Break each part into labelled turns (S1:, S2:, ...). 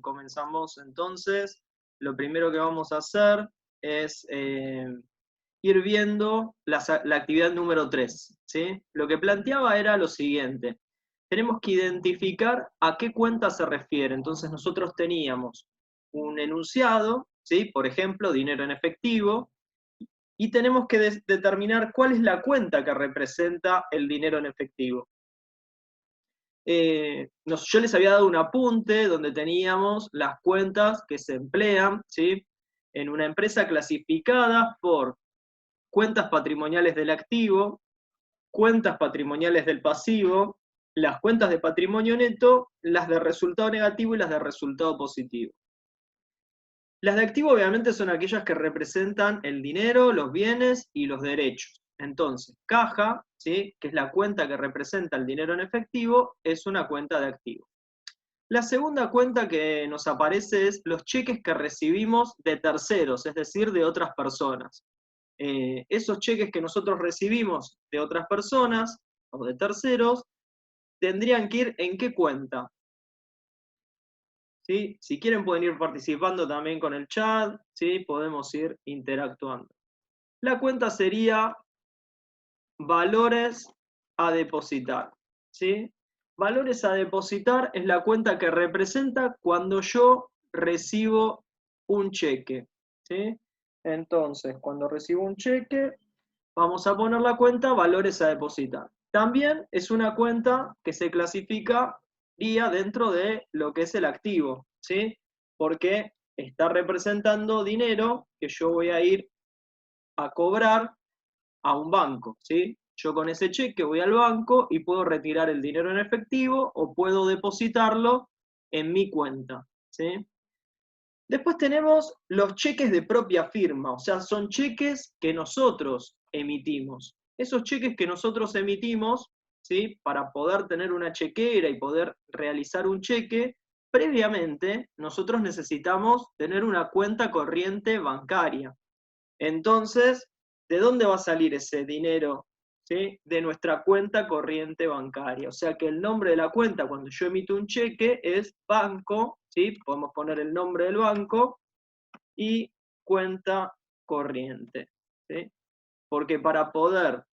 S1: comenzamos entonces. Lo primero que vamos a hacer es ir viendo la actividad número 3, ¿sí? Lo que planteaba era lo siguiente. Tenemos que identificar a qué cuenta se refiere. Entonces nosotros teníamos un enunciado, ¿sí? Por ejemplo, dinero en efectivo, y tenemos que determinar cuál es la cuenta que representa el dinero en efectivo. Yo les había dado un apunte donde teníamos las cuentas que se emplean, ¿sí? En una empresa clasificada por cuentas patrimoniales del activo, cuentas patrimoniales del pasivo, las cuentas de patrimonio neto, las de resultado negativo y las de resultado positivo. Las de activo obviamente son aquellas que representan el dinero, los bienes y los derechos. Entonces, caja, ¿sí? Que es la cuenta que representa el dinero en efectivo, es una cuenta de activo. La segunda cuenta que nos aparece es los cheques que recibimos de terceros, es decir, de otras personas. Esos cheques que nosotros recibimos de otras personas o de terceros tendrían que ir ¿en qué cuenta? ¿Sí? Si quieren pueden ir participando también con el chat, ¿sí? Podemos ir interactuando. La cuenta sería valores a depositar, ¿sí? Valores a depositar es la cuenta que representa cuando yo recibo un cheque, ¿sí? Entonces, cuando recibo un cheque, vamos a poner la cuenta valores a depositar. También es una cuenta que se clasificaría dentro de lo que es el activo, ¿sí? Porque está representando dinero que yo voy a ir a cobrar a un banco, ¿sí? Yo con ese cheque voy al banco y puedo retirar el dinero en efectivo o puedo depositarlo en mi cuenta, ¿sí? Después tenemos los cheques de propia firma, o sea, son cheques que nosotros emitimos. Esos cheques que nosotros emitimos, ¿sí? Para poder tener una chequera y poder realizar un cheque, previamente nosotros necesitamos tener una cuenta corriente bancaria. Entonces, ¿de dónde va a salir ese dinero? ¿Sí? De nuestra cuenta corriente bancaria. O sea que el nombre de la cuenta cuando yo emito un cheque es banco, ¿sí? Podemos poner el nombre del banco y cuenta corriente, ¿sí? Porque para poder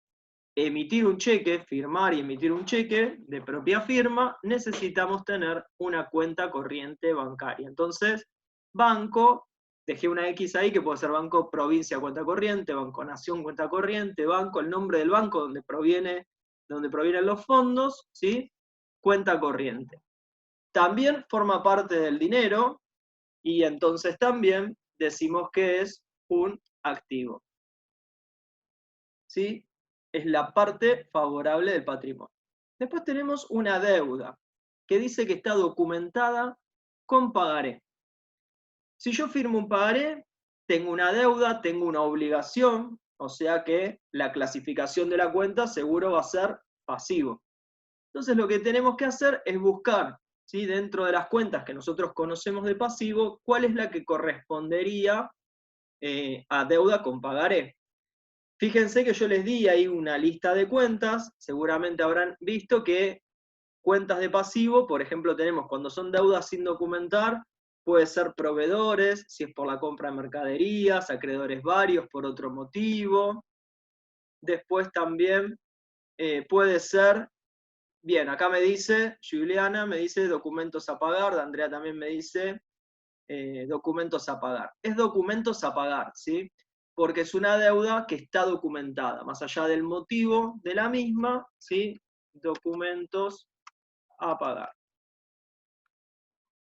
S1: emitir un cheque, firmar y emitir un cheque de propia firma, necesitamos tener una cuenta corriente bancaria. Entonces, banco, dejé una X ahí que puede ser Banco Provincia cuenta corriente, Banco Nación cuenta corriente, banco, el nombre del banco donde provienen los fondos, ¿sí? Cuenta corriente. También forma parte del dinero y entonces también decimos que es un activo, ¿sí? Es la parte favorable del patrimonio. Después tenemos una deuda, que dice que está documentada con pagaré. Si yo firmo un pagaré, tengo una deuda, tengo una obligación, o sea que la clasificación de la cuenta seguro va a ser pasivo. Entonces lo que tenemos que hacer es buscar, ¿sí? Dentro de las cuentas que nosotros conocemos de pasivo, cuál es la que correspondería a deuda con pagaré. Fíjense que yo les di ahí una lista de cuentas, seguramente habrán visto que cuentas de pasivo, por ejemplo, tenemos cuando son deudas sin documentar, puede ser proveedores, si es por la compra de mercaderías, acreedores varios por otro motivo. Después también puede ser, bien, acá me dice, Juliana me dice documentos a pagar, Andrea también me dice documentos a pagar. Es documentos a pagar, ¿sí? Porque es una deuda que está documentada, más allá del motivo de la misma, ¿sí? Documentos a pagar.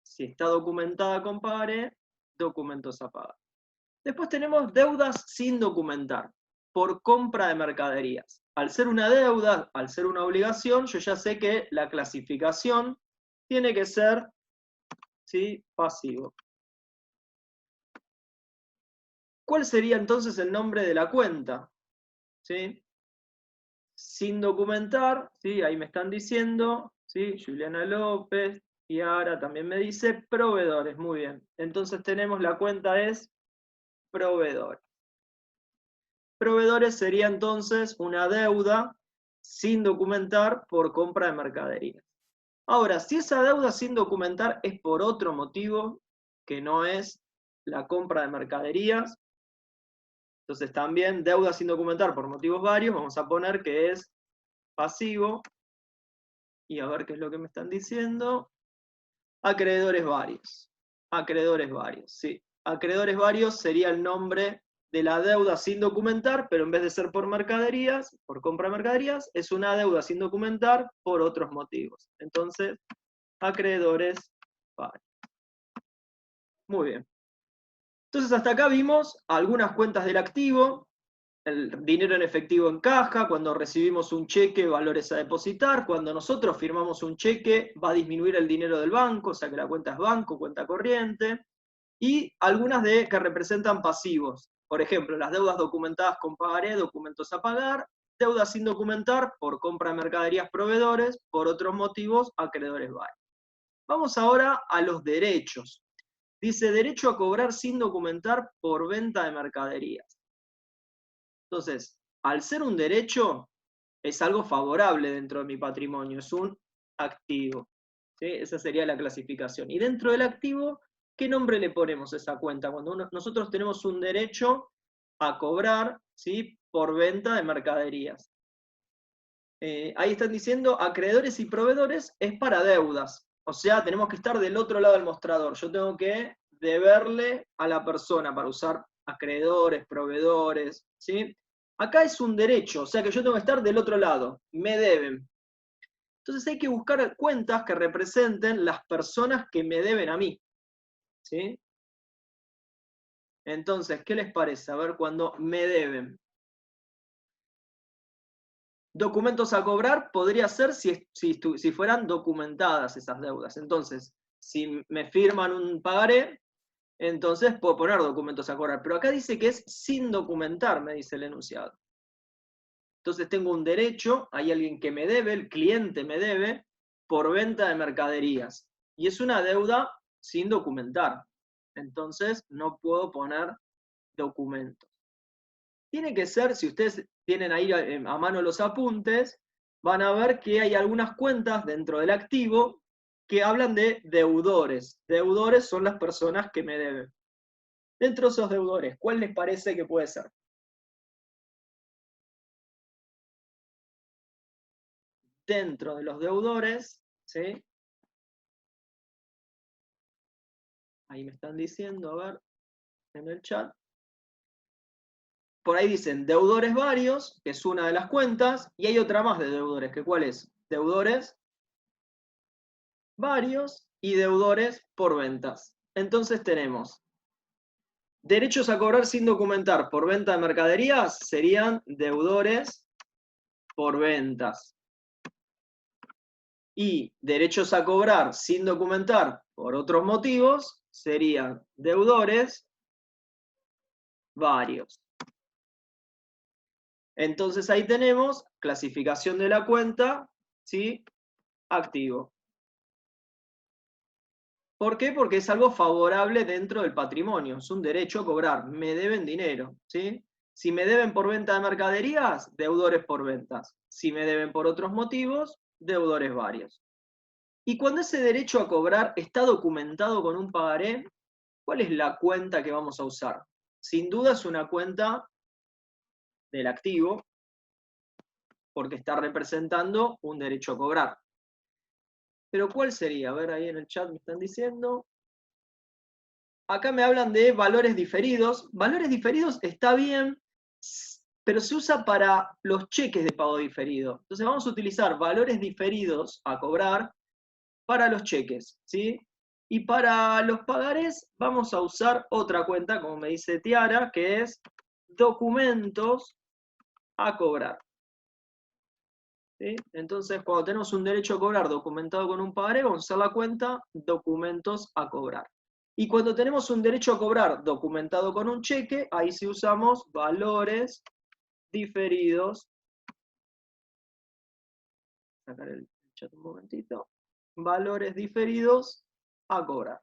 S1: Si está documentada con pagaré, documentos a pagar. Después tenemos deudas sin documentar, por compra de mercaderías. Al ser una deuda, al ser una obligación, yo ya sé que la clasificación tiene que ser, ¿sí? Pasivo. ¿Cuál sería entonces el nombre de la cuenta? ¿Sí? Sin documentar, ¿sí? Ahí me están diciendo, ¿sí? Juliana López, y ahora también me dice proveedores, muy bien. Entonces tenemos la cuenta es proveedores. Proveedores sería entonces una deuda sin documentar por compra de mercaderías. Ahora, si esa deuda sin documentar es por otro motivo que no es la compra de mercaderías, entonces también deuda sin documentar por motivos varios, vamos a poner que es pasivo, y a ver qué es lo que me están diciendo. Acreedores varios. Acreedores varios, sí. Acreedores varios sería el nombre de la deuda sin documentar, pero en vez de ser por mercaderías, por compra de mercaderías, es una deuda sin documentar por otros motivos. Entonces, acreedores varios. Muy bien. Entonces, hasta acá vimos algunas cuentas del activo, el dinero en efectivo en caja, cuando recibimos un cheque, valores a depositar, cuando nosotros firmamos un cheque, va a disminuir el dinero del banco, o sea que la cuenta es banco, cuenta corriente, y algunas que representan pasivos. Por ejemplo, las deudas documentadas con pagaré, documentos a pagar, deudas sin documentar por compra de mercaderías proveedores, por otros motivos, acreedores varios. Vamos ahora a los derechos. Dice, derecho a cobrar sin documentar por venta de mercaderías. Entonces, al ser un derecho, es algo favorable dentro de mi patrimonio, es un activo. ¿Sí? Esa sería la clasificación. Y dentro del activo, ¿qué nombre le ponemos a esa cuenta? Cuando nosotros tenemos un derecho a cobrar, ¿sí?, por venta de mercaderías. Ahí están diciendo acreedores y proveedores es para deudas. O sea, tenemos que estar del otro lado del mostrador. Yo tengo que deberle a la persona para usar acreedores, proveedores, ¿sí? Acá es un derecho, o sea que yo tengo que estar del otro lado. Me deben. Entonces hay que buscar cuentas que representen las personas que me deben a mí, ¿sí? Entonces, ¿qué les parece? A ver, cuando me deben. Documentos a cobrar podría ser si fueran documentadas esas deudas. Entonces, si me firman un pagaré, entonces puedo poner documentos a cobrar. Pero acá dice que es sin documentar, me dice el enunciado. Entonces tengo un derecho, hay alguien que me debe, el cliente me debe, por venta de mercaderías. Y es una deuda sin documentar. Entonces no puedo poner documentos. Tiene que ser, si ustedes tienen ahí a mano los apuntes, van a ver que hay algunas cuentas dentro del activo que hablan de deudores. Deudores son las personas que me deben. Dentro de esos deudores, ¿cuál les parece que puede ser? Dentro de los deudores, ¿sí? Ahí me están diciendo, a ver, en el chat. Por ahí dicen deudores varios, que es una de las cuentas, y hay otra más de deudores, que ¿cuál es? Deudores varios y deudores por ventas. Entonces tenemos derechos a cobrar sin documentar por venta de mercaderías, serían deudores por ventas. Y derechos a cobrar sin documentar por otros motivos, serían deudores varios. Entonces ahí tenemos clasificación de la cuenta, ¿sí? Activo. ¿Por qué? Porque es algo favorable dentro del patrimonio, es un derecho a cobrar, me deben dinero, ¿sí? Si me deben por venta de mercaderías, deudores por ventas. Si me deben por otros motivos, deudores varios. Y cuando ese derecho a cobrar está documentado con un pagaré, ¿cuál es la cuenta que vamos a usar? Sin duda es una cuenta del activo, porque está representando un derecho a cobrar. Pero ¿cuál sería? A ver, ahí en el chat me están diciendo. Acá me hablan de valores diferidos. Valores diferidos está bien, pero se usa para los cheques de pago diferido. Entonces vamos a utilizar valores diferidos a cobrar para los cheques, ¿sí? Y para los pagarés vamos a usar otra cuenta, como me dice Tiara, que es documentos a cobrar. ¿Sí? Entonces, cuando tenemos un derecho a cobrar documentado con un pagaré, vamos a usar la cuenta documentos a cobrar. Y cuando tenemos un derecho a cobrar documentado con un cheque, ahí sí usamos valores diferidos. Sacar el chat un momentito. Valores diferidos a cobrar.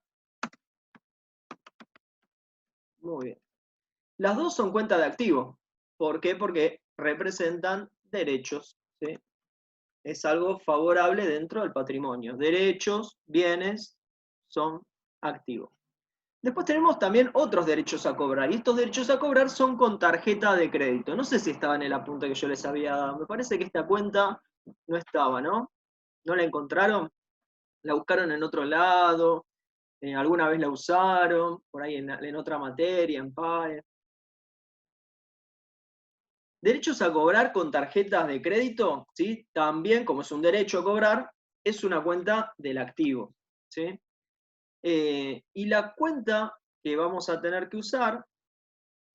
S1: Muy bien. Las dos son cuentas de activo. ¿Por qué? Porque representan derechos, ¿sí? es algo favorable dentro del patrimonio. Derechos, bienes, son activos. Después tenemos también otros derechos a cobrar, y estos derechos a cobrar son con tarjeta de crédito. No sé si estaba en el apunte que yo les había dado, me parece que esta cuenta no estaba, ¿no? ¿No la encontraron? ¿La buscaron en otro lado? ¿Alguna vez la usaron? ¿Por ahí en otra materia, en PAE? Derechos a cobrar con tarjetas de crédito, ¿sí? También, como es un derecho a cobrar, es una cuenta del activo, ¿sí? Y la cuenta que vamos a tener que usar,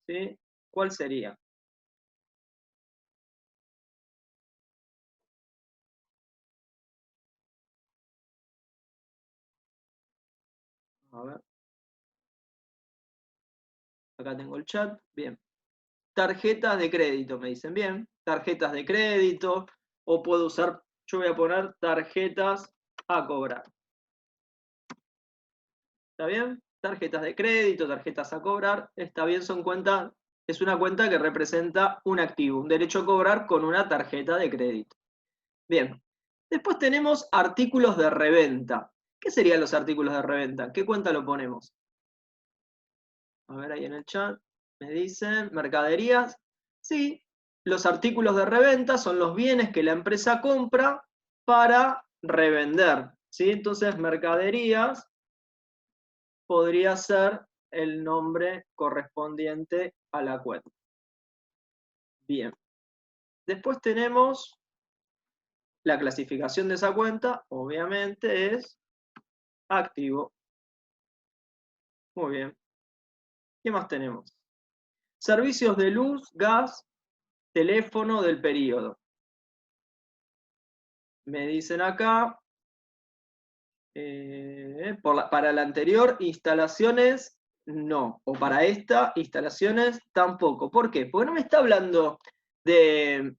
S1: ¿sí? ¿Cuál sería? A ver, acá tengo el chat, bien. Tarjetas de crédito, me dicen bien. Tarjetas de crédito, o puedo usar, yo voy a poner tarjetas a cobrar. ¿Está bien? Tarjetas de crédito, tarjetas a cobrar, está bien, son cuentas, es una cuenta que representa un activo, un derecho a cobrar con una tarjeta de crédito. Bien, después tenemos artículos de reventa. ¿Qué serían los artículos de reventa? ¿Qué cuenta lo ponemos? A ver ahí en el chat, me dicen, mercaderías. Sí, los artículos de reventa son los bienes que la empresa compra para revender. ¿Sí? Entonces, mercaderías podría ser el nombre correspondiente a la cuenta. Bien. Después tenemos la clasificación de esa cuenta, obviamente es activo. Muy bien. ¿Qué más tenemos? Servicios de luz, gas, teléfono del periodo. Me dicen acá, para la anterior, instalaciones no, o para esta, instalaciones tampoco. ¿Por qué? Porque no me está hablando de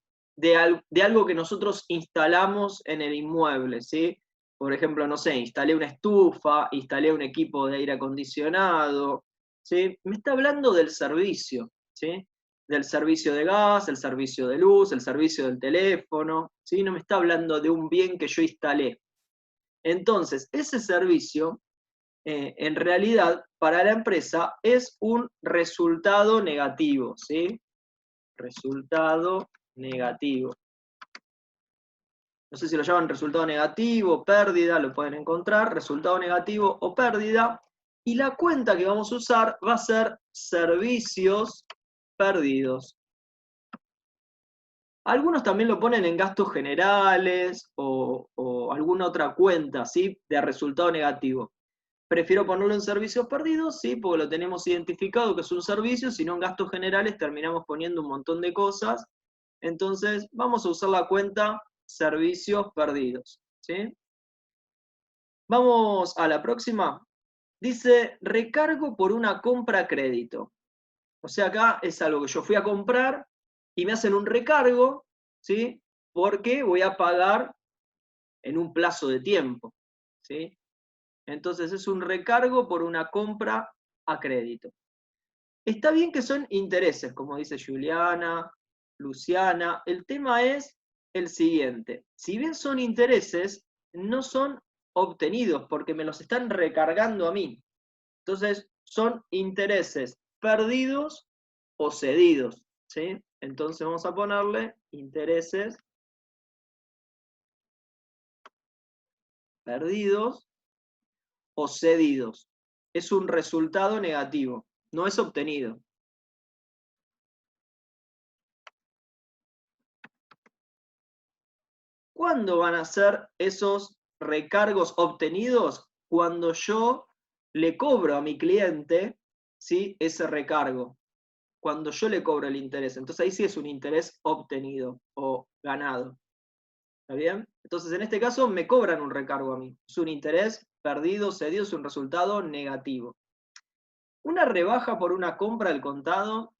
S1: algo que nosotros instalamos en el inmueble, ¿sí? Por ejemplo, no sé, instalé una estufa, instalé un equipo de aire acondicionado, ¿sí? Me está hablando del servicio, ¿sí? Del servicio de gas, el servicio de luz, el servicio del teléfono, ¿sí? No me está hablando de un bien que yo instalé. Entonces, ese servicio, en realidad, para la empresa es un resultado negativo, ¿sí? Resultado negativo. No sé si lo llaman resultado negativo, pérdida, lo pueden encontrar, resultado negativo o pérdida. Y la cuenta que vamos a usar va a ser servicios perdidos. Algunos también lo ponen en gastos generales o alguna otra cuenta, ¿sí? De resultado negativo. Prefiero ponerlo en servicios perdidos, sí, porque lo tenemos identificado que es un servicio, si no en gastos generales terminamos poniendo un montón de cosas. Entonces, vamos a usar la cuenta servicios perdidos, ¿sí? Vamos a la próxima. Dice, recargo por una compra a crédito. O sea, acá es algo que yo fui a comprar y me hacen un recargo, ¿sí? Porque voy a pagar en un plazo de tiempo, ¿sí? Entonces es un recargo por una compra a crédito. Está bien que son intereses, como dice Juliana, Luciana. El tema es el siguiente. Si bien son intereses, no son obtenidos porque me los están recargando a mí. Entonces son intereses perdidos o cedidos, ¿sí? Entonces vamos a ponerle intereses perdidos o cedidos. Es un resultado negativo, no es obtenido. ¿Cuándo van a ser esos recargos obtenidos? Cuando yo le cobro a mi cliente, ¿sí? Ese recargo. Cuando yo le cobro el interés. Entonces ahí sí es un interés obtenido o ganado. ¿Está bien? Entonces en este caso me cobran un recargo a mí. Es un interés perdido, cedido, es un resultado negativo. Una rebaja por una compra al contado.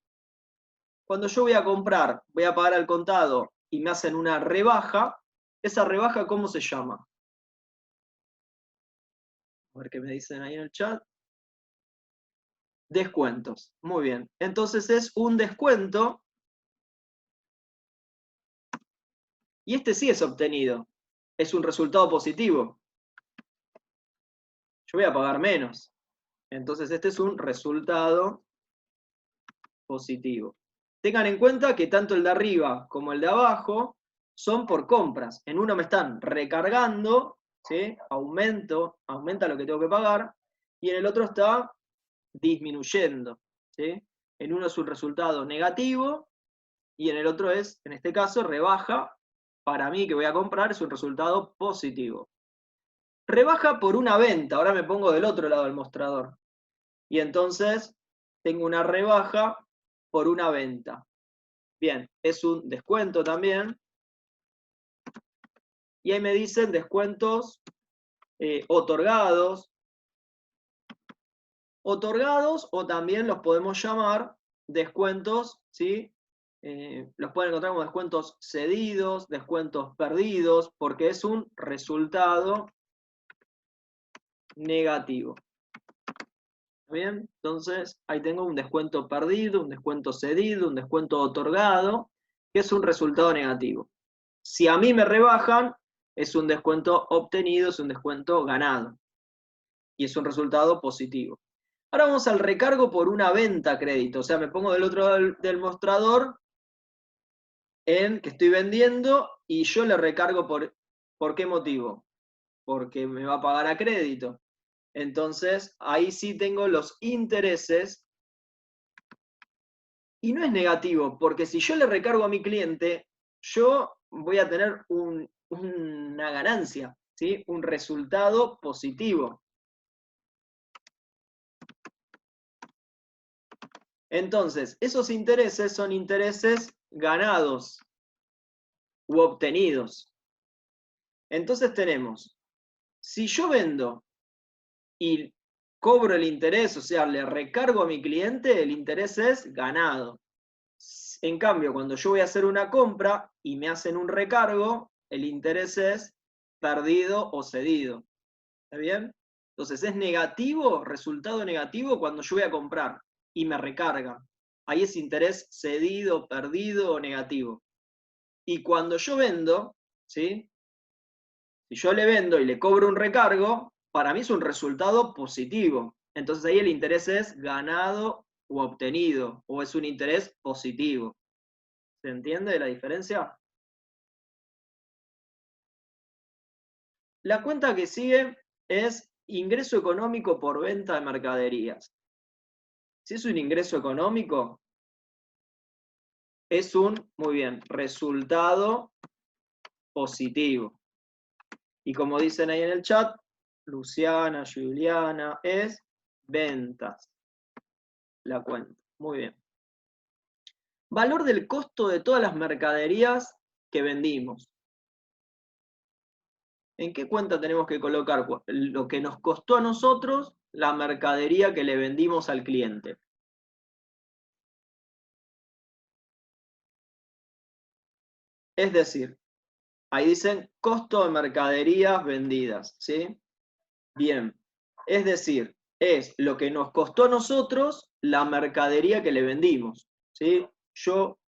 S1: Cuando yo voy a comprar, voy a pagar al contado y me hacen una rebaja, ¿esa rebaja cómo se llama? A ver qué me dicen ahí en el chat. Descuentos. Muy bien. Entonces es un descuento Y este sí es obtenido. Es un resultado positivo. Yo voy a pagar menos. Entonces este es un resultado positivo. Tengan en cuenta que tanto el de arriba como el de abajo son por compras. En uno me están recargando, ¿sí? Aumenta lo que tengo que pagar, y en el otro está disminuyendo, ¿sí? En uno es un resultado negativo y en el otro es, en este caso, rebaja. Para mí que voy a comprar es un resultado positivo. Rebaja por una venta. Ahora me pongo del otro lado del mostrador. Y entonces tengo una rebaja por una venta. Bien, es un descuento también. Y ahí me dicen descuentos otorgados. Otorgados, o también los podemos llamar descuentos, ¿sí? Los pueden encontrar como descuentos cedidos, descuentos perdidos, porque es un resultado negativo. Bien, entonces ahí tengo un descuento perdido, un descuento cedido, un descuento otorgado, que es un resultado negativo. Si a mí me rebajan, es un descuento obtenido, es un descuento ganado. Y es un resultado positivo. Ahora vamos al recargo por una venta a crédito. O sea, me pongo del otro lado del mostrador en que estoy vendiendo y yo le recargo ¿por qué motivo? Porque me va a pagar a crédito. Entonces, ahí sí tengo los intereses. Y no es negativo, porque si yo le recargo a mi cliente, yo voy a tener una ganancia, ¿sí? Un resultado positivo. Entonces, esos intereses son intereses ganados u obtenidos. Entonces tenemos, si yo vendo y cobro el interés, o sea, le recargo a mi cliente, el interés es ganado. En cambio, cuando yo voy a hacer una compra y me hacen un recargo, el interés es perdido o cedido. ¿Está bien? Entonces es negativo, resultado negativo cuando yo voy a comprar y me recargan. Ahí es interés cedido, perdido o negativo. Y cuando yo vendo, ¿sí? Si yo le vendo y le cobro un recargo, para mí es un resultado positivo. Entonces ahí el interés es ganado o obtenido, o es un interés positivo. ¿Se entiende la diferencia? La cuenta que sigue es ingreso económico por venta de mercaderías. Si es un ingreso económico, es un, muy bien, resultado positivo. Y como dicen ahí en el chat, Luciana, Juliana, es ventas. La cuenta. Muy bien. Valor del costo de todas las mercaderías que vendimos. ¿En qué cuenta tenemos que colocar lo que nos costó a nosotros la mercadería que le vendimos al cliente? Es decir, ahí dicen costo de mercaderías vendidas, ¿sí? Bien, es decir, es lo que nos costó a nosotros la mercadería que le vendimos, ¿sí? Yo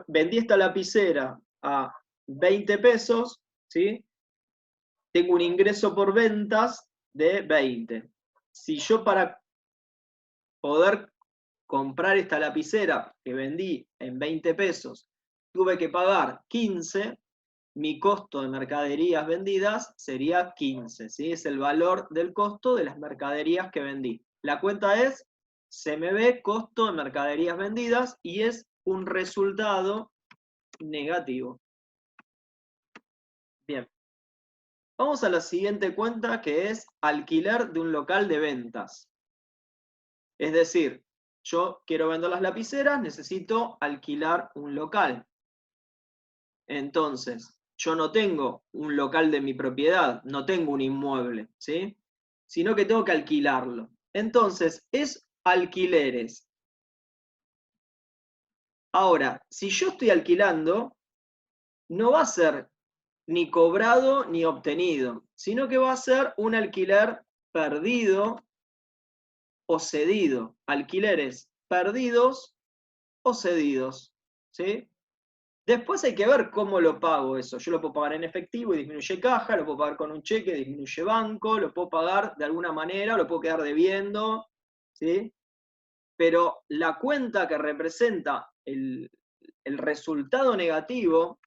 S1: vendí esta lapicera a 20 pesos, ¿sí? Tengo un ingreso por ventas de 20. Si yo para poder comprar esta lapicera que vendí en 20 pesos tuve que pagar 15, mi costo de mercaderías vendidas sería 15, ¿sí? Es el valor del costo de las mercaderías que vendí. La cuenta es CMB, costo de mercaderías vendidas, y es un resultado negativo. Bien. Vamos a la siguiente cuenta, que es alquiler de un local de ventas. Es decir, yo quiero vender las lapiceras, necesito alquilar un local. Entonces, yo no tengo un local de mi propiedad, no tengo un inmueble, ¿sí? Sino que tengo que alquilarlo. Entonces, es alquileres. Ahora, si yo estoy alquilando, no va a ser ni cobrado ni obtenido, sino que va a ser un alquiler perdido o cedido. Alquileres perdidos o cedidos, ¿sí? Después hay que ver cómo lo pago eso. Yo lo puedo pagar en efectivo y disminuye caja, lo puedo pagar con un cheque, disminuye banco, lo puedo pagar de alguna manera, lo puedo quedar debiendo, ¿sí? Pero la cuenta que representa el resultado negativo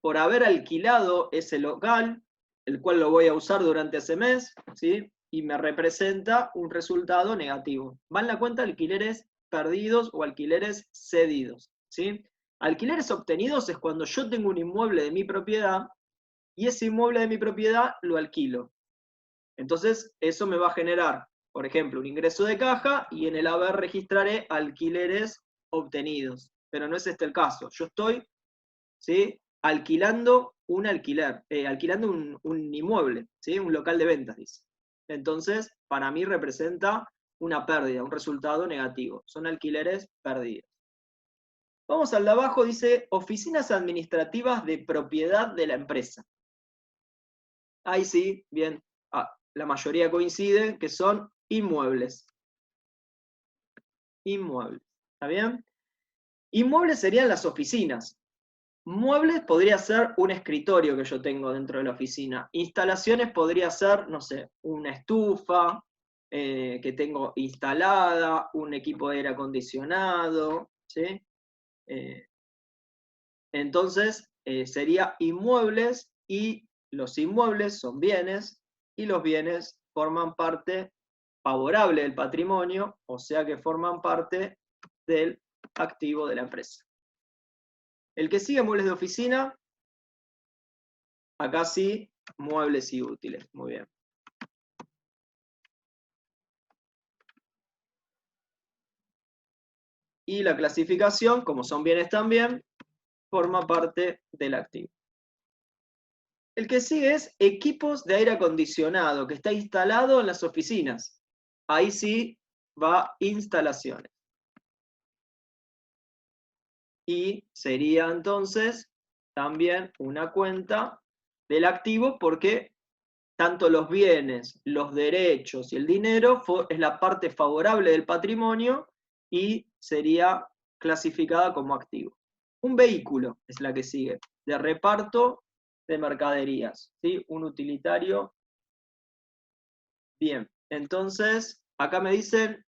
S1: por haber alquilado ese local, el cual lo voy a usar durante ese mes, ¿sí? Y me representa un resultado negativo. Va en la cuenta alquileres perdidos o alquileres cedidos, ¿sí? Alquileres obtenidos es cuando yo tengo un inmueble de mi propiedad y ese inmueble de mi propiedad lo alquilo. Entonces, eso me va a generar, por ejemplo, un ingreso de caja y en el haber registraré alquileres obtenidos. Pero no es este el caso. Yo estoy, ¿sí?, alquilando un alquiler, alquilando un inmueble, ¿sí?, un local de ventas, dice. Entonces, para mí representa una pérdida, un resultado negativo. Son alquileres perdidos. Vamos al de abajo, dice oficinas administrativas de propiedad de la empresa. Ahí sí, bien, la mayoría coinciden que son inmuebles. Inmuebles, ¿está bien? Inmuebles serían las oficinas. Muebles podría ser un escritorio que yo tengo dentro de la oficina. Instalaciones podría ser, no sé, una estufa que tengo instalada, un equipo de aire acondicionado, ¿sí? Entonces, sería inmuebles y los inmuebles son bienes y los bienes forman parte favorable del patrimonio, o sea que forman parte del activo de la empresa. El que sigue, muebles de oficina, acá sí, muebles y útiles. Muy bien. Y la clasificación, como son bienes también, forma parte del activo. El que sigue es equipos de aire acondicionado, que está instalado en las oficinas. Ahí sí va instalaciones. Y sería entonces también una cuenta del activo porque tanto los bienes, los derechos y el dinero es la parte favorable del patrimonio y sería clasificada como activo. Un vehículo es la que sigue, de reparto de mercaderías, ¿sí? Un utilitario. Bien, entonces acá me dicen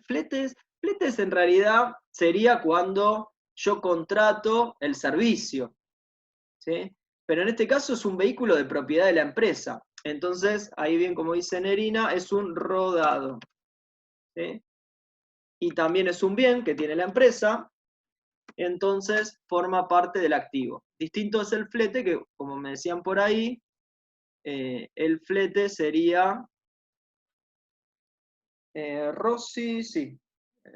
S1: fletes. Fletes en realidad sería cuando yo contrato el servicio, ¿sí? Pero en este caso es un vehículo de propiedad de la empresa. Entonces, ahí bien como dice Nerina, es un rodado, ¿sí? Y también es un bien que tiene la empresa, entonces forma parte del activo. Distinto es el flete, que como me decían por ahí, el flete sería... Rosy, sí.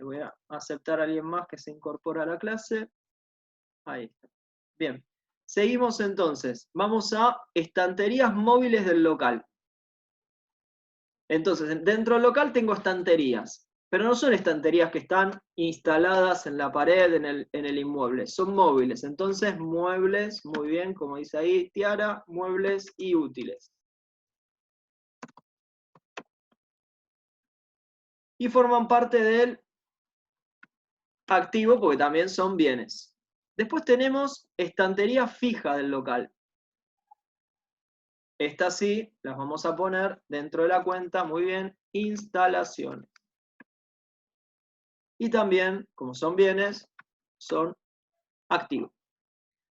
S1: Voy a aceptar a alguien más que se incorpora a la clase. Ahí está. Bien. Seguimos entonces. Vamos a estanterías móviles del local. Entonces, dentro del local tengo estanterías, pero no son estanterías que están instaladas en la pared, en el inmueble. Son móviles. Entonces, muebles, muy bien, como dice ahí Tiara, muebles y útiles. Y forman parte del activo porque también son bienes. Después tenemos estantería fija del local. Estas sí las vamos a poner dentro de la cuenta, muy bien, instalaciones. Y también, como son bienes, son activos.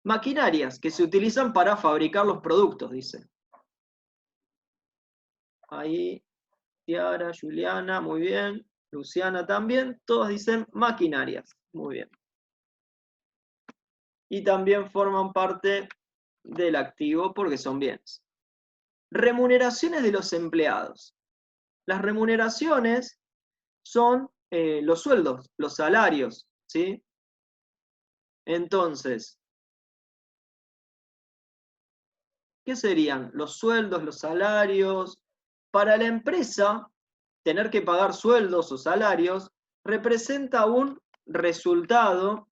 S1: Maquinarias que se utilizan para fabricar los productos, dice. Ahí, Tiara, Juliana, muy bien. Luciana también, todos dicen maquinarias. Muy bien. Y también forman parte del activo porque son bienes. Remuneraciones de los empleados. Las remuneraciones son los sueldos, los salarios, ¿sí? Entonces, ¿qué serían? Los sueldos, los salarios. Para la empresa, tener que pagar sueldos o salarios representa un resultado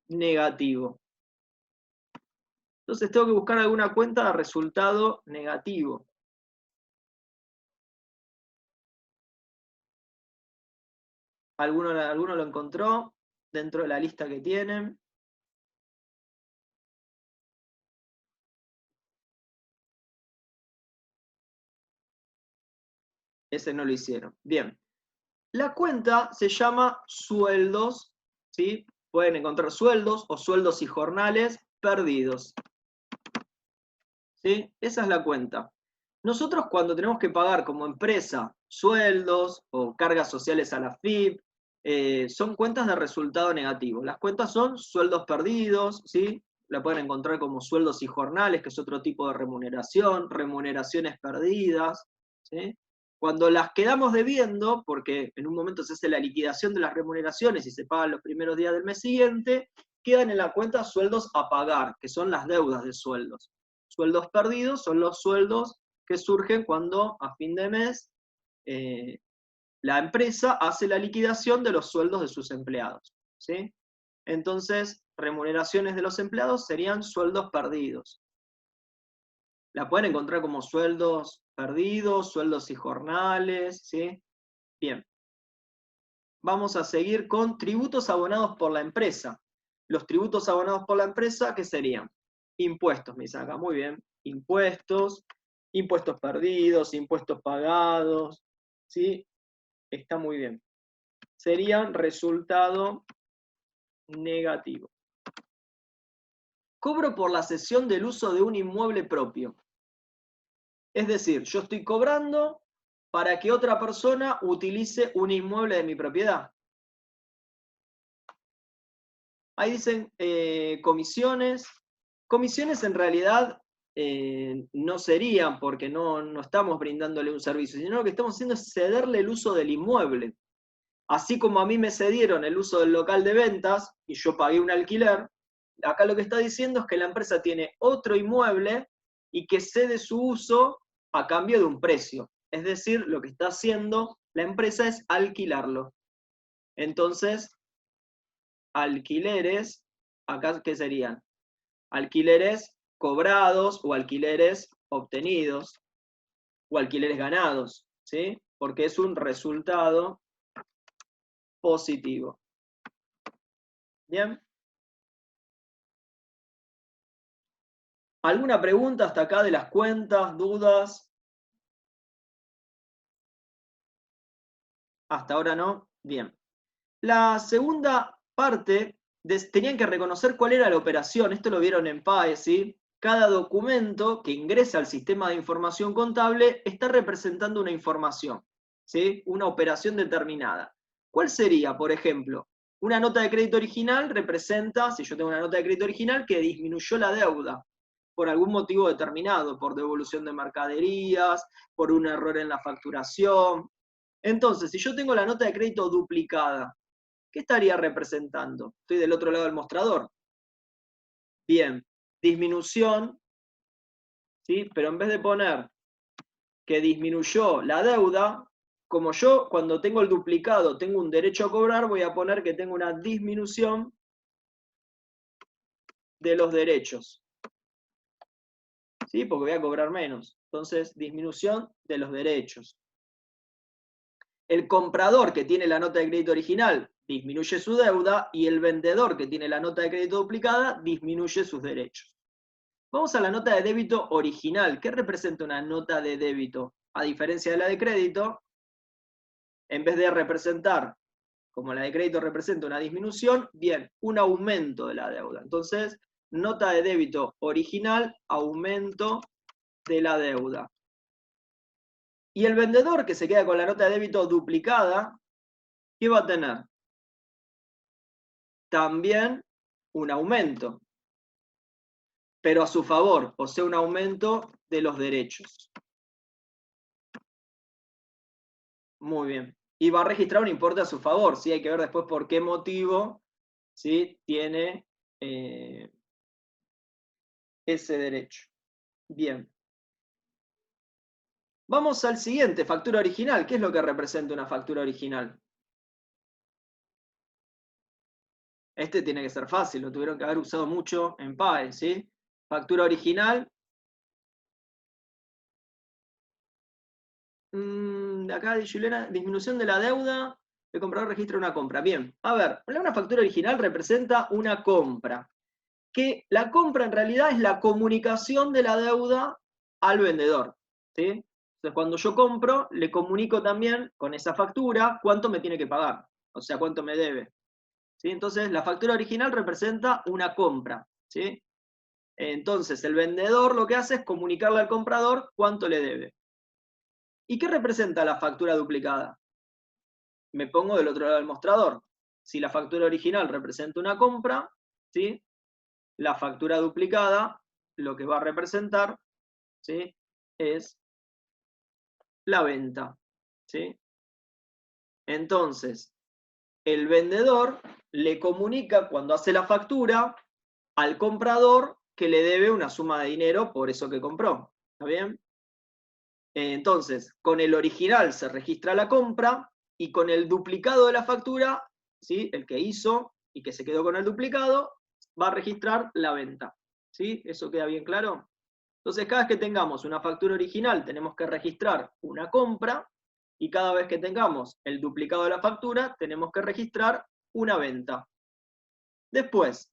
S1: negativo. Entonces tengo que buscar alguna cuenta de resultado negativo. ¿Alguno lo encontró? dentro de la lista que tienen. Ese no lo hicieron. Bien. La cuenta se llama sueldos, ¿sí? Pueden encontrar sueldos o sueldos y jornales perdidos. ¿Sí? Esa es la cuenta. Nosotros cuando tenemos que pagar como empresa sueldos o cargas sociales a la FIP, son cuentas de resultado negativo. Las cuentas son sueldos perdidos, ¿sí? La pueden encontrar como sueldos y jornales, que es otro tipo de remuneración, remuneraciones perdidas, ¿sí? Cuando las quedamos debiendo, porque en un momento se hace la liquidación de las remuneraciones y se pagan los primeros días del mes siguiente, quedan en la cuenta sueldos a pagar, que son las deudas de sueldos. Sueldos perdidos son los sueldos que surgen cuando a fin de mes la empresa hace la liquidación de los sueldos de sus empleados, ¿sí? Entonces, remuneraciones de los empleados serían sueldos perdidos. La pueden encontrar como sueldos perdidos, sueldos y jornales, ¿sí? Bien. Vamos a seguir con tributos abonados por la empresa. Los tributos abonados por la empresa, ¿qué serían? Impuestos, me saca, muy bien. Impuestos, impuestos perdidos, impuestos pagados, ¿sí? Está muy bien. Serían resultado negativo. Cobro por la cesión del uso de un inmueble propio. Es decir, yo estoy cobrando para que otra persona utilice un inmueble de mi propiedad. Ahí dicen comisiones. Comisiones en realidad no serían porque no estamos brindándole un servicio, sino lo que estamos haciendo es cederle el uso del inmueble. Así como a mí me cedieron el uso del local de ventas y yo pagué un alquiler, acá lo que está diciendo es que la empresa tiene otro inmueble y que cede su uso a cambio de un precio. Es decir, lo que está haciendo la empresa es alquilarlo. Entonces, alquileres, acá, ¿qué serían? Alquileres cobrados o alquileres obtenidos o alquileres ganados, ¿sí? Porque es un resultado positivo. ¿Bien? ¿Alguna pregunta hasta acá de las cuentas, dudas? Hasta ahora no. Bien. La segunda parte, tenían que reconocer cuál era la operación. Esto lo vieron en PAE, ¿sí? Cada documento que ingresa al sistema de información contable está representando una información, ¿sí? Una operación determinada. ¿Cuál sería, por ejemplo? Una nota de crédito original representa, si yo tengo una nota de crédito original, que disminuyó la deuda por algún motivo determinado, por devolución de mercaderías, por un error en la facturación. Entonces, si yo tengo la nota de crédito duplicada, ¿qué estaría representando? Estoy del otro lado del mostrador. Bien, disminución, ¿sí? Pero en vez de poner que disminuyó la deuda, como yo cuando tengo el duplicado tengo un derecho a cobrar, voy a poner que tengo una disminución de los derechos. ¿Sí? Porque voy a cobrar menos. Entonces, disminución de los derechos. El comprador que tiene la nota de crédito original disminuye su deuda y el vendedor que tiene la nota de crédito duplicada disminuye sus derechos. Vamos a la nota de débito original. ¿Qué representa una nota de débito? A diferencia de la de crédito, en vez de representar, como la de crédito representa una disminución, bien, un aumento de la deuda. Entonces, nota de débito original, aumento de la deuda. Y el vendedor que se queda con la nota de débito duplicada, ¿qué va a tener? También un aumento, pero a su favor, o sea, un aumento de los derechos. Muy bien. Y va a registrar un importe a su favor, ¿sí? Hay que ver después por qué motivo, ¿sí? Tiene ese derecho. Bien. Vamos al siguiente, factura original. ¿Qué es lo que representa una factura original? Este tiene que ser fácil, lo tuvieron que haber usado mucho en PAE, ¿sí? Factura original. De acá de Juliana, disminución de la deuda El comprador registra una compra. Bien, a ver, una factura original representa una compra. Que la compra en realidad es la comunicación de la deuda al vendedor, ¿sí? Entonces, cuando yo compro, le comunico también con esa factura cuánto me tiene que pagar, o sea, cuánto me debe, ¿sí? Entonces, la factura original representa una compra, ¿sí? Entonces, el vendedor lo que hace es comunicarle al comprador cuánto le debe. ¿Y qué representa la factura duplicada? Me pongo del otro lado del mostrador. Si la factura original representa una compra, ¿sí? La factura duplicada lo que va a representar, ¿sí? Es la venta, ¿sí? Entonces, el vendedor le comunica cuando hace la factura al comprador que le debe una suma de dinero por eso que compró, ¿está bien? Entonces, con el original se registra la compra y con el duplicado de la factura, ¿sí? El que hizo y que se quedó con el duplicado, va a registrar la venta, ¿sí? ¿Eso queda bien claro? Entonces, cada vez que tengamos una factura original, tenemos que registrar una compra, y cada vez que tengamos el duplicado de la factura, tenemos que registrar una venta. Después,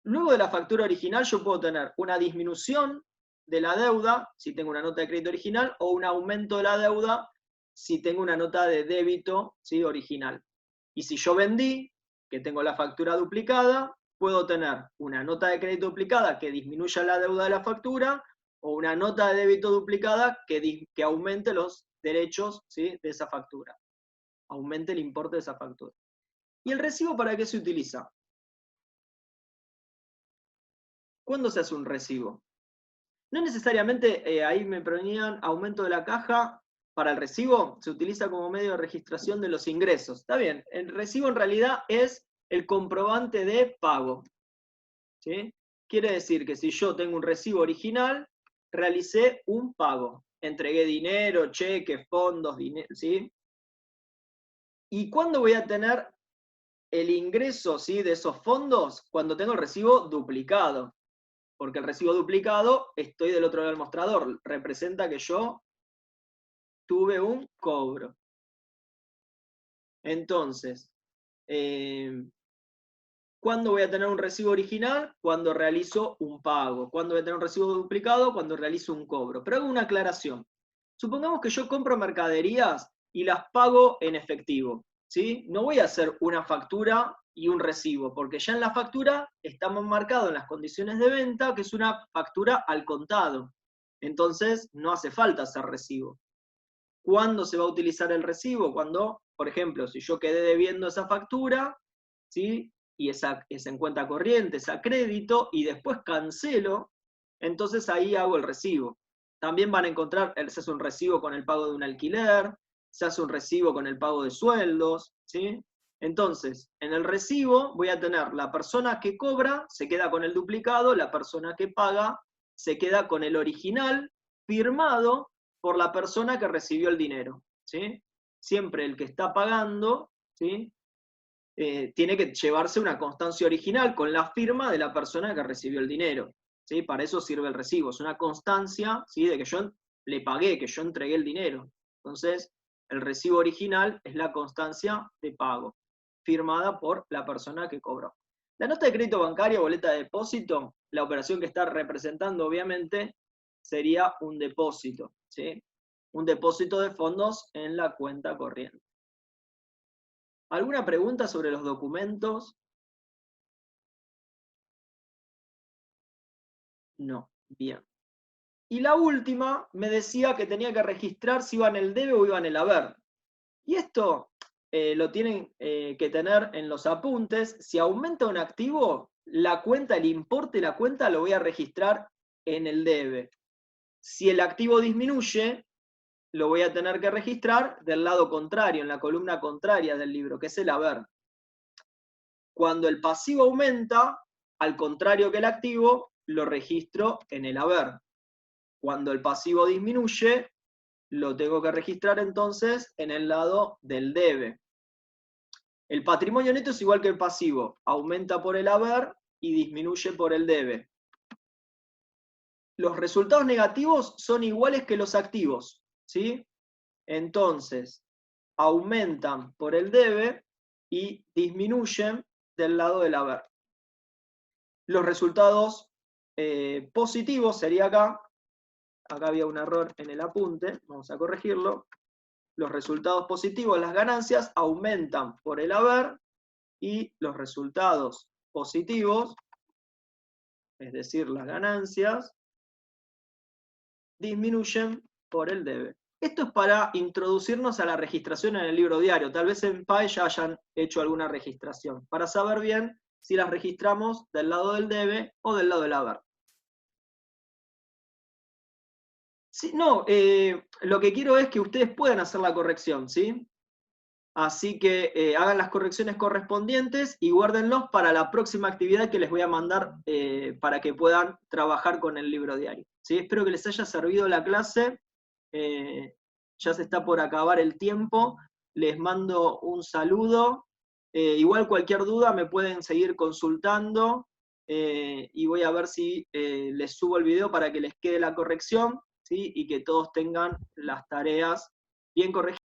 S1: luego de la factura original, yo puedo tener una disminución de la deuda, si tengo una nota de crédito original, o un aumento de la deuda, si tengo una nota de débito, ¿sí? Original. Y si yo vendí, que tengo la factura duplicada, puedo tener una nota de crédito duplicada que disminuya la deuda de la factura, o una nota de débito duplicada que aumente los derechos, ¿sí? De esa factura. Aumente el importe de esa factura. ¿Y el recibo para qué se utiliza? ¿Cuándo se hace un recibo? No necesariamente, ahí me ponían aumento de la caja para el recibo, se utiliza como medio de registración de los ingresos. Está bien, el recibo en realidad es el comprobante de pago, ¿sí? Quiere decir que si yo tengo un recibo original, realicé un pago. Entregué dinero, cheques, fondos, ¿sí? ¿Y cuándo voy a tener el ingreso, ¿sí? De esos fondos? Cuando tengo el recibo duplicado. Porque el recibo duplicado, estoy del otro lado del mostrador, representa que yo tuve un cobro. Entonces, ¿cuándo voy a tener un recibo original? Cuando realizo un pago. ¿Cuándo voy a tener un recibo duplicado? Cuando realizo un cobro. Pero hago una aclaración. Supongamos que yo compro mercaderías y las pago en efectivo, ¿sí? No voy a hacer una factura y un recibo, porque ya en la factura estamos marcados en las condiciones de venta que es una factura al contado. Entonces, no hace falta hacer recibo. ¿Cuándo se va a utilizar el recibo? Cuando, por ejemplo, si yo quedé debiendo esa factura, ¿sí? Y esa es en cuenta corriente, es a crédito, y después cancelo, entonces ahí hago el recibo. También van a encontrar, se hace un recibo con el pago de un alquiler, se hace un recibo con el pago de sueldos, ¿sí? Entonces, en el recibo voy a tener la persona que cobra, se queda con el duplicado, la persona que paga se queda con el original firmado por la persona que recibió el dinero, ¿sí? Siempre el que está pagando, ¿sí? Tiene que llevarse una constancia original con la firma de la persona que recibió el dinero, ¿sí? Para eso sirve el recibo, es una constancia, ¿sí? De que yo le pagué, que yo entregué el dinero. Entonces, el recibo original es la constancia de pago, firmada por la persona que cobró. La nota de crédito bancario, boleta de depósito, la operación que está representando, obviamente, sería un depósito, ¿sí? Un depósito de fondos en la cuenta corriente. ¿Alguna pregunta sobre los documentos? No, bien. Y la última me decía que tenía que registrar si iba en el debe o iba en el haber. Y esto lo tienen que tener en los apuntes. Si aumenta un activo, la cuenta, el importe de la cuenta lo voy a registrar en el debe. Si el activo disminuye, lo voy a tener que registrar del lado contrario, en la columna contraria del libro, que es el haber. Cuando el pasivo aumenta, al contrario que el activo, lo registro en el haber. Cuando el pasivo disminuye, lo tengo que registrar entonces en el lado del debe. El patrimonio neto es igual que el pasivo, aumenta por el haber y disminuye por el debe. Los resultados negativos son iguales que los activos, ¿sí? Entonces, aumentan por el debe y disminuyen del lado del haber. Los resultados positivos sería acá había un error en el apunte, vamos a corregirlo. Los resultados positivos, las ganancias, aumentan por el haber y los resultados positivos, es decir, las ganancias, disminuyen por el debe. Esto es para introducirnos a la registración en el libro diario. Tal vez en PAE ya hayan hecho alguna registración, para saber bien si las registramos del lado del debe o del lado del haber. Sí, no, lo que quiero es que ustedes puedan hacer la corrección, ¿sí? Así que hagan las correcciones correspondientes y guárdenlos para la próxima actividad que les voy a mandar para que puedan trabajar con el libro diario. ¿Sí? Espero que les haya servido la clase. Ya se está por acabar el tiempo. Les mando un saludo. Igual cualquier duda me pueden seguir consultando y voy a ver si les subo el video para que les quede la corrección, ¿sí? Y que todos tengan las tareas bien corregidas.